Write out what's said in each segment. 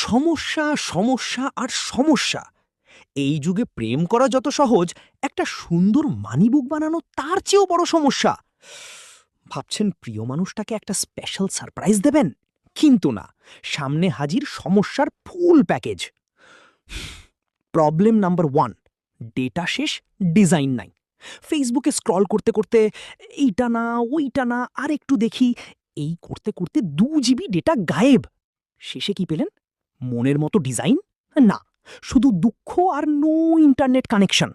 সমস্যা, সমস্যা আর সমস্যা। এই যুগে প্রেম করা যত সহজ, একটা সুন্দর মানিবুক বানানো তার চেয়েও বড় সমস্যা। ভাবছেন প্রিয় মানুষটাকে একটা স্পেশাল সারপ্রাইজ দেবেন, কিন্তু না, সামনে হাজির সমস্যার full package. Problem number 1, data শেষ, ডিজাইন নাই। ফেসবুকে স্ক্রল করতে করতে এইটা না, ওইটা না, আর একটু দেখি, এই করতে করতে 2 GB ডেটা গায়েব। শেষে কি পেলেন? মনের মতো ডিজাইন না, শুধু দুঃখ আর no internet connection.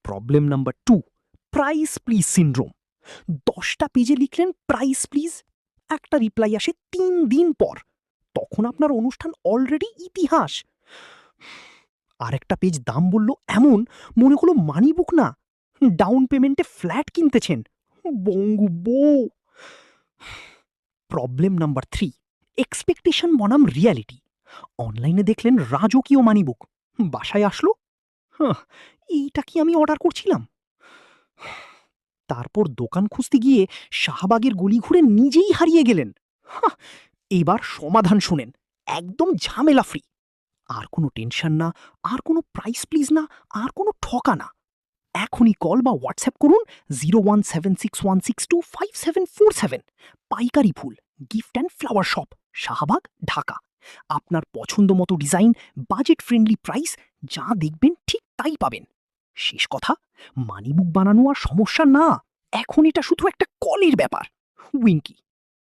Problem number 2, price please syndrome. 10টা পেজে লিখলেন প্রাইস প্লিজ, একটা রিপ্লাই আসে 3 দিন পর। তখন আপনার অনুষ্ঠান অলরেডি ইতিহাস। আরেকটা পেজ দাম বলল এমন, মনে হলো মানিবুক না, ডাউন পেমেন্টে ফ্ল্যাট কিনতেছেন। বঙ্গু বউ। প্রবলেম নাম্বার 3, এক্সপেকটেশন বনাম রিয়ালিটি। অনলাইনে দেখলেন রাজকীয় মানিবুক, বাসায় আসলো, হাহ, এইটা কি আমি অর্ডার করছিলাম? তারপর দোকান খুঁজতে গিয়ে শাহবাগের গলি ঘুরে নিজেই হারিয়ে গেলেন। হাহ, এবার সমাধান শুনেন, একদম ঝামেলা ফ্রি। আর কোনো টেনশন না, আর কোনো প্রাইস প্লিজ না, আর কোনো ঠকা না। এখনই কল বা হোয়াটসঅ্যাপ করুন 01761625747। পাইকারি ফুল, gift and flower shop, Shahbag, Dhaka. আপনার পছন্দ মতো ডিজাইন, বাজেট ফ্রেন্ডলি প্রাইস, যা দেখবেন ঠিক তাই পাবেন। শেষ কথা, মানিবুক বানানো আর সমস্যা না, এখন এটা শুধু একটা কলের ব্যাপার। উইঙ্কি।